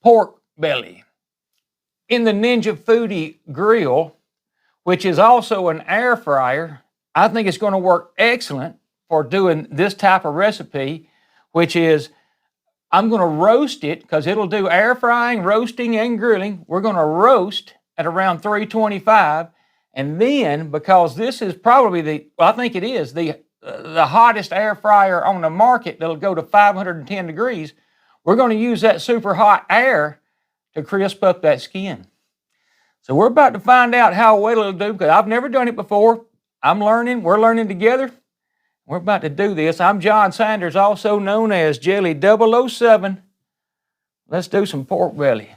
pork belly. In the Ninja Foodie grill, which is also an air fryer, I think it's going to work excellent for doing this type of recipe, which is I'm going to roast it because it'll do air frying, roasting, and grilling. We're going to roast at around 325. And then, because this is probably I think it is the hottest air fryer on the market that'll go to 510 degrees, we're going to use that super hot air to crisp up that skin. So we're about to find out how well it'll do because I've never done it before. I'm learning. We're learning together. We're about to do this. I'm John Sanders, also known as Jelly 007. Let's do some pork belly.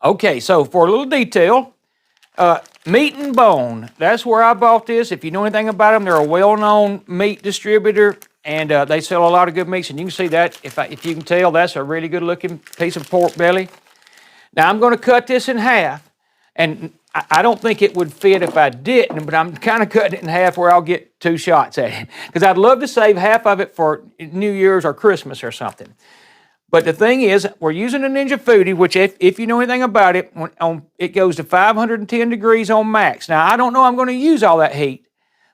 Okay, so for a little detail, Meat and Bone. That's where I bought this. If you know anything about them, they're a well-known meat distributor, and they sell a lot of good meats. And you can see that, if you can tell, that's a really good-looking piece of pork belly. Now, I'm going to cut this in half. And I don't think it would fit if I didn't, but I'm kind of cutting it in half where I'll get 2 shots at it. Because I'd love to save half of it for New Year's or Christmas or something. But the thing is, we're using a Ninja Foodie, which if you know anything about it, it goes to 510 degrees on max. Now, I don't know I'm going to use all that heat,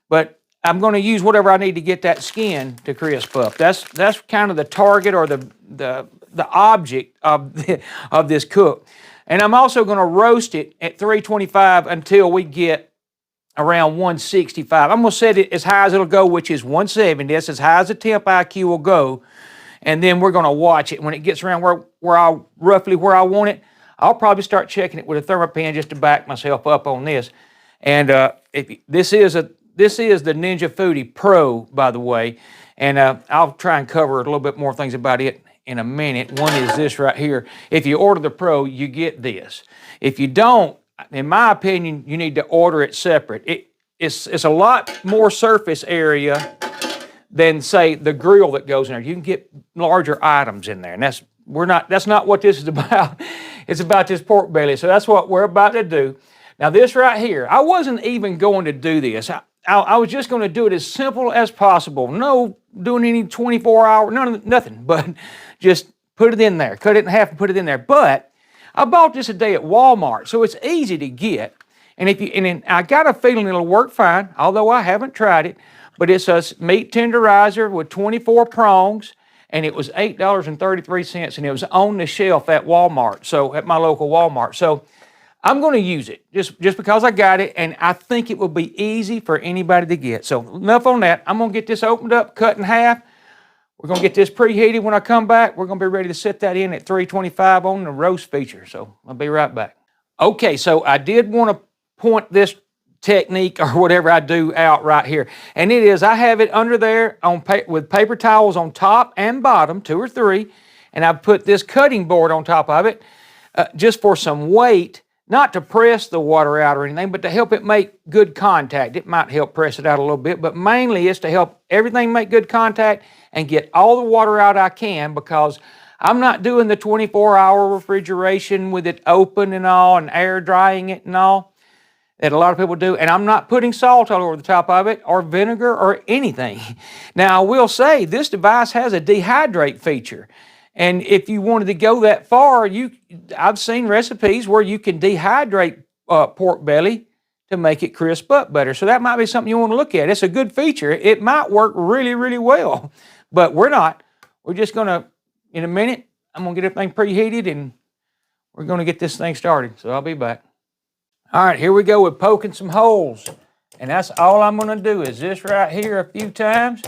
but I'm going to use whatever I need to get that skin to crisp up. That's kind of the target or the object of this cook. And I'm also going to roast it at 325 until we get around 165. I'm going to set it as high as it'll go, which is 170. That's as high as the temp IQ will go. And then we're going to watch it. When it gets around roughly where I want it, I'll probably start checking it with a thermopan just to back myself up on this. And this is the Ninja Foodie Pro, by the way. And I'll try and cover a little bit more things about it in a minute. One is this right here. If you order the Pro, you get this. If you don't, in my opinion, you need to order it separate. It's a lot more surface area than, say, the grill that goes in there. You can get larger items in there, and that's not what this is about. It's about this pork belly. So that's what we're about to do. Now this right here, I wasn't even going to do this. I was just going to do it as simple as possible. No doing any 24-hour, nothing, but just put it in there. Cut it in half and put it in there. But I bought this today at Walmart, so it's easy to get. And I got a feeling it'll work fine, although I haven't tried it. But it's a meat tenderizer with 24 prongs, and it was $8.33, and it was on the shelf at Walmart, so at my local Walmart. So I'm going to use it just because I got it, and I think it will be easy for anybody to get. So enough on that. I'm going to get this opened up, cut in half. We're going to get this preheated when I come back. We're going to be ready to set that in at 325 on the roast feature. So I'll be right back. Okay, so I did want to point this technique or whatever I do out right here. And it is, I have it under there with paper towels on top and bottom, 2 or 3. And I've put this cutting board on top of it just for some weight. Not to press the water out or anything, but to help it make good contact. It might help press it out a little bit, but mainly it's to help everything make good contact and get all the water out I can, because I'm not doing the 24-hour refrigeration with it open and all and air drying it and all that a lot of people do. And I'm not putting salt all over the top of it or vinegar or anything. Now, I will say this device has a dehydrate feature. And if you wanted to go that far, I've seen recipes where you can dehydrate pork belly to make it crisp up better. So that might be something you want to look at. It's a good feature. It might work really, really well, but we're not. We're just going to, in a minute, I'm going to get everything preheated and we're going to get this thing started. So I'll be back. All right, here we go with poking some holes. And that's all I'm going to do is this right here a few times.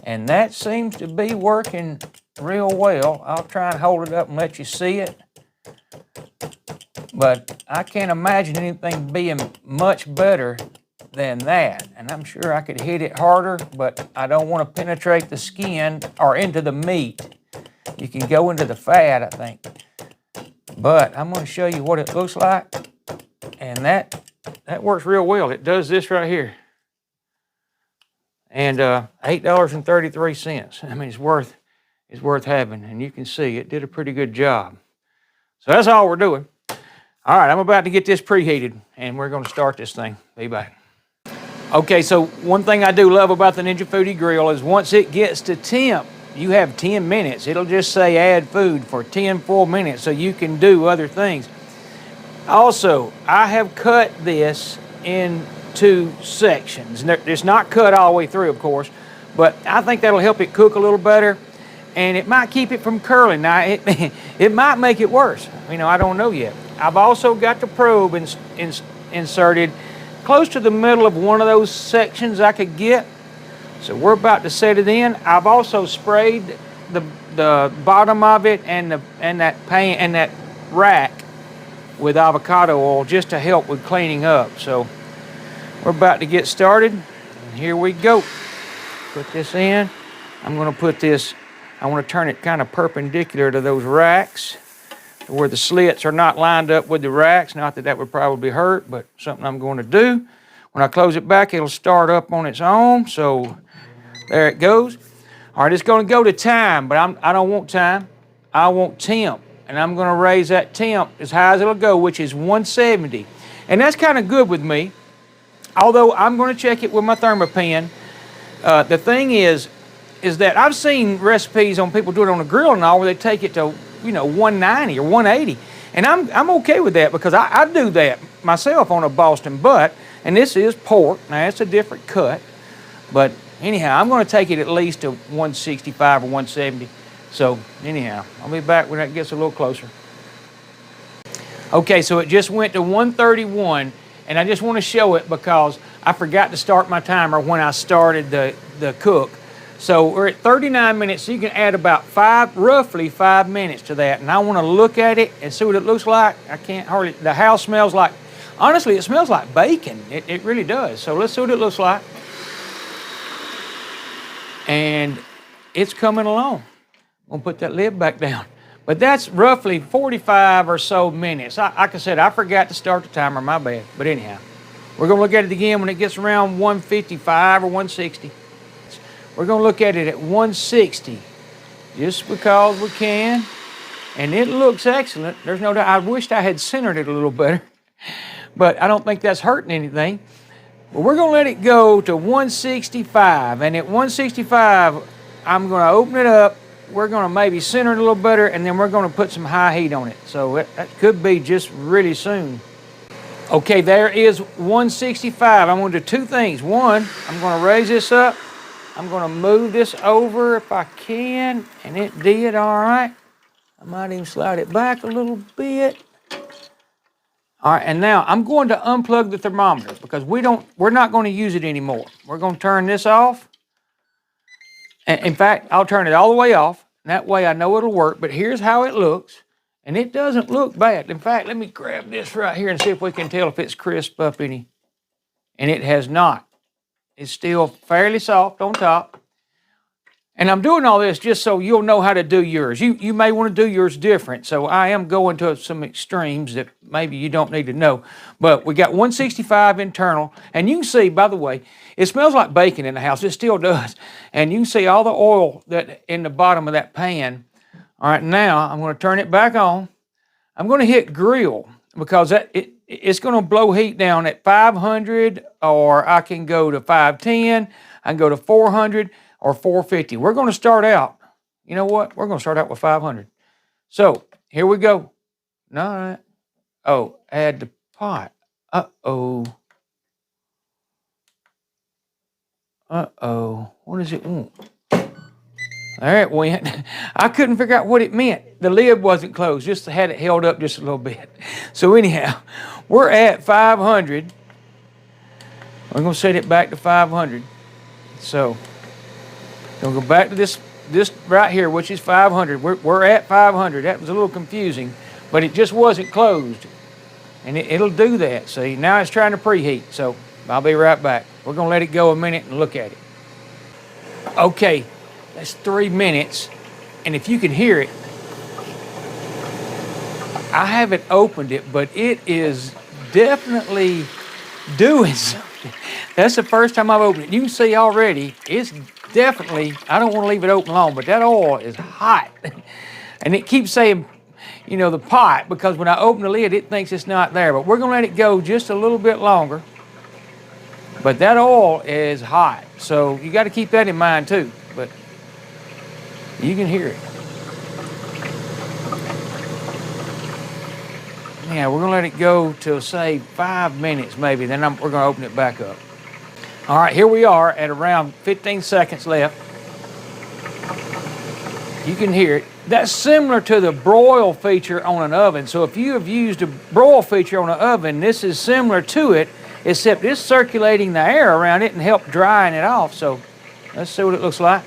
And that seems to be working real well. I'll try and hold it up and let you see it. But I can't imagine anything being much better than that. And I'm sure I could hit it harder, but I don't want to penetrate the skin or into the meat. You can go into the fat, I think. But I'm going to show you what it looks like. And that works real well. It does this right here. And $8.33. I mean, it's worth having. And you can see it did a pretty good job. So that's all we're doing. All right, I'm about to get this preheated, and we're going to start this thing. Be back. Okay, so one thing I do love about the Ninja Foodie grill is once it gets to temp, you have 10 minutes. It'll just say add food for 10 full minutes so you can do other things. Also, I have cut this into sections. It's not cut all the way through, of course, but I think that'll help it cook a little better, and it might keep it from curling. Now, it might make it worse. You know, I don't know yet. I've also got the probe inserted close to the middle of one of those sections I could get. So we're about to set it in. I've also sprayed the bottom of it and that pan and that rack with avocado oil just to help with cleaning up. So we're about to get started. And here we go. Put this in. I'm going to put this, I want to turn it kind of perpendicular to those racks where the slits are not lined up with the racks. Not that that would probably hurt, but something I'm going to do. When I close it back, it'll start up on its own. So there it goes. All right, it's going to go to time, but I don't want time. I want temp. And I'm going to raise that temp as high as it'll go, which is 170. And that's kind of good with me. Although I'm going to check it with my thermopan. The thing is that I've seen recipes on people do it on a grill and all where they take it to, 190 or 180. And I'm okay with that because I do that myself on a Boston butt. And this is pork. Now, it's a different cut. But anyhow, I'm going to take it at least to 165 or 170. So anyhow, I'll be back when that gets a little closer. Okay, so it just went to 131. And I just want to show it because I forgot to start my timer when I started the cook. So we're at 39 minutes, so you can add about roughly 5 minutes to that. And I want to look at it and see what it looks like. I can't hardly, the house smells like, honestly, it smells like bacon. It really does. So let's see what it looks like. And it's coming along. I'm going to put that lid back down. But that's roughly 45 or so minutes. Like I said, I forgot to start the timer, my bad. But anyhow, we're going to look at it again when it gets around 155 or 160. We're going to look at it at 160, just because we can. And it looks excellent. There's no doubt. I wished I had centered it a little better, but I don't think that's hurting anything. But we're going to let it go to 165. And at 165, I'm going to open it up. We're going to maybe center it a little better, and then we're going to put some high heat on it. So that could be just really soon. Okay, there is 165. I'm going to do two things. One, I'm going to raise this up. I'm going to move this over if I can, and it did all right. I might even slide it back a little bit. All right, and now I'm going to unplug the thermometer because we're not going to use it anymore. We're going to turn this off. In fact, I'll turn it all the way off. That way I know it'll work, but here's how it looks. And it doesn't look bad. In fact, let me grab this right here and see if we can tell if it's crisp up any. And it has not. It's still fairly soft on top. And I'm doing all this just so you'll know how to do yours. You may want to do yours different. So I am going to some extremes that maybe you don't need to know. But we got 165 internal. And you can see, by the way, it smells like bacon in the house. It still does. And you can see all the oil that in the bottom of that pan. All right, now I'm going to turn it back on. I'm going to hit grill because it's going to blow heat down at 500, or I can go to 510. I can go to 400 or 450. We're going to start out. You know what? We're going to start out with 500. So here we go. No. Oh, add the pot. Uh-oh. What does it want? There it went. I couldn't figure out what it meant. The lid wasn't closed, just had it held up just a little bit. So anyhow, we're at 500. We're going to set it back to 500. So we'll go back to this right here, which is 500. We're at 500. That was a little confusing, but it just wasn't closed. And it'll do that. See, now it's trying to preheat. So I'll be right back. We're going to let it go a minute and look at it. Okay, that's 3 minutes. And if you can hear it, I haven't opened it, but it is definitely doing something. That's the first time I've opened it. You can see already, it's definitely, I don't want to leave it open long, but that oil is hot. And it keeps saying, the pot, because when I open the lid, it thinks it's not there. But we're going to let it go just a little bit longer. But that oil is hot, so you got to keep that in mind too. But You can hear it. Yeah, we're gonna let it go till say 5 minutes maybe, then we're gonna open it back up. All right, here we are at around 15 seconds left. You can hear it. That's similar to the broil feature on an oven. So if you have used a broil feature on an oven, this is similar to it, except it's circulating the air around it and help drying it off. So let's see what it looks like.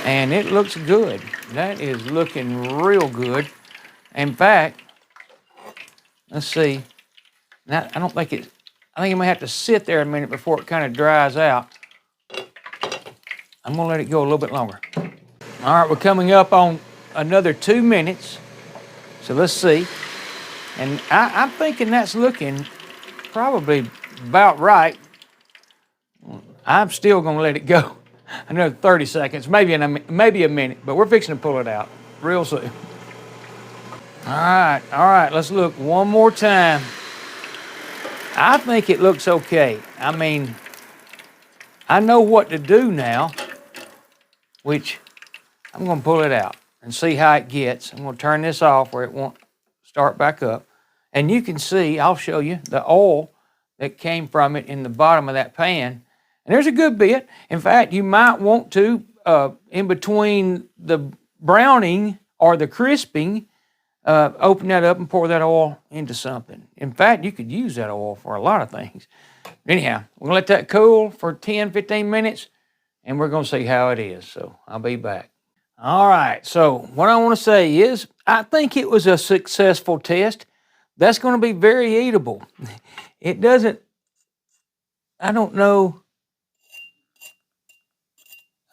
And it looks good. That is looking real good. In fact, let's see. Now, I think it may have to sit there a minute before it kind of dries out. I'm gonna let it go a little bit longer. All right, we're coming up on another 2 minutes. So let's see. And I'm thinking that's looking probably about right. I'm still gonna let it go another 30 seconds, maybe a minute, but we're fixing to pull it out real soon. All right, let's look one more time. I think it looks okay. I mean, I know what to do now, which I'm gonna pull it out and see how it gets. I'm gonna turn this off where it won't start back up. And you can see, I'll show you the oil that came from it in the bottom of that pan. And there's a good bit. In fact, you might want to, in between the browning or the crisping, open that up and pour that oil into something. In fact, you could use that oil for a lot of things. Anyhow, we're gonna let that cool for 10, 15 minutes, and we're gonna see how it is. So I'll be back. All right, so what I wanna say is, I think it was a successful test. That's gonna be very eatable. It doesn't, I don't know.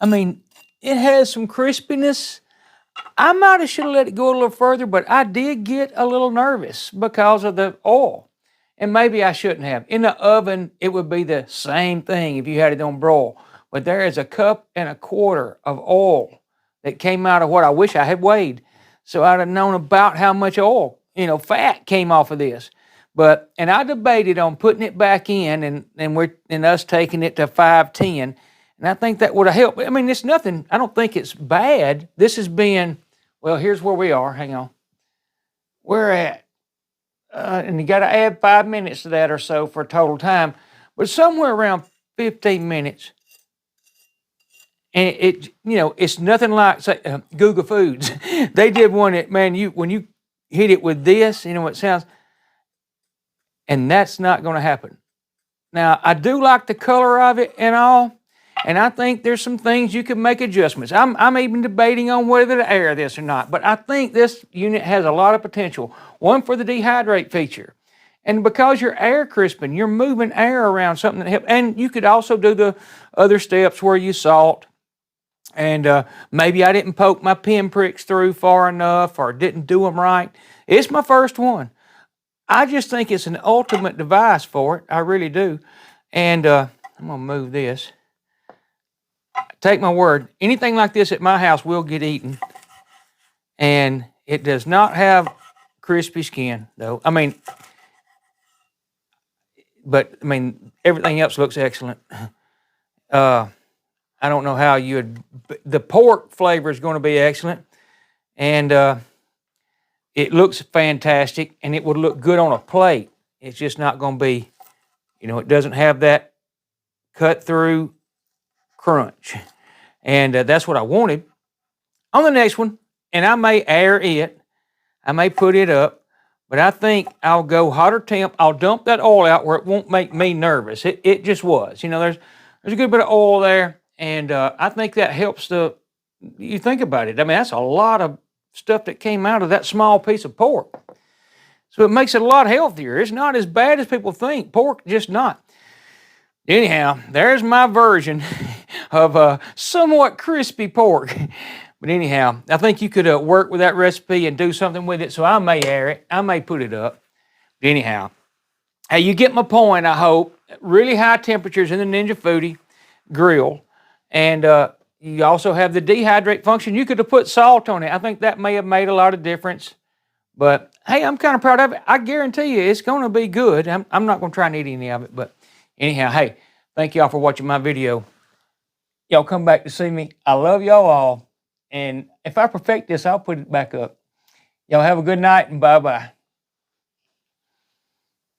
I mean, it has some crispiness. I might have should have let it go a little further, but I did get a little nervous because of the oil. And maybe I shouldn't have. In the oven, it would be the same thing if you had it on broil. But there is 1.25 cups of oil that came out of what I wish I had weighed. So I'd have known about how much oil, fat came off of this. And I debated on putting it back in and us taking it to 510. And I think that would have helped. I mean, it's nothing, I don't think it's bad. This has been, well, here's where we are. Hang on. We're at, and you got to add 5 minutes to that or so for total time, but somewhere around 15 minutes. And it's nothing like, say, Google Foods. They did one that, man, when you hit it with this, it sounds, and that's not going to happen. Now, I do like the color of it and all. And I think there's some things you can make adjustments. I'm even debating on whether to air this or not. But I think this unit has a lot of potential. One for the dehydrate feature. And because you're air crisping, you're moving air around, something that helps. And you could also do the other steps where you salt. And maybe I didn't poke my pinpricks through far enough or didn't do them right. It's my first one. I just think it's an ultimate device for it. I really do. And I'm going to move this. Take my word, anything like this at my house will get eaten. And it does not have crispy skin, though. Everything else looks excellent. I don't know how the pork flavor is going to be excellent. And it looks fantastic, and it would look good on a plate. It's just not going to be, it doesn't have that cut through crunch. And that's what I wanted. On the next one, and I may air it, I may put it up, but I think I'll go hotter temp. I'll dump that oil out where it won't make me nervous. It just was. There's a good bit of oil there, and I think that helps you think about it. That's a lot of stuff that came out of that small piece of pork. So it makes it a lot healthier. It's not as bad as people think. Pork, just not. Anyhow, there's my version of somewhat crispy pork. But anyhow, I think you could work with that recipe and do something with it. So I may air it. I may put it up. But anyhow, hey, you get my point, I hope. Really high temperatures in the Ninja Foodi grill. And you also have the dehydrate function. You could have put salt on it. I think that may have made a lot of difference. But hey, I'm kind of proud of it. I guarantee you it's going to be good. I'm not going to try and eat any of it. But anyhow, hey, thank y'all for watching my video. y'all come back to see me. I love y'all all. And if I perfect this, I'll put it back up. Y'all have a good night and bye-bye.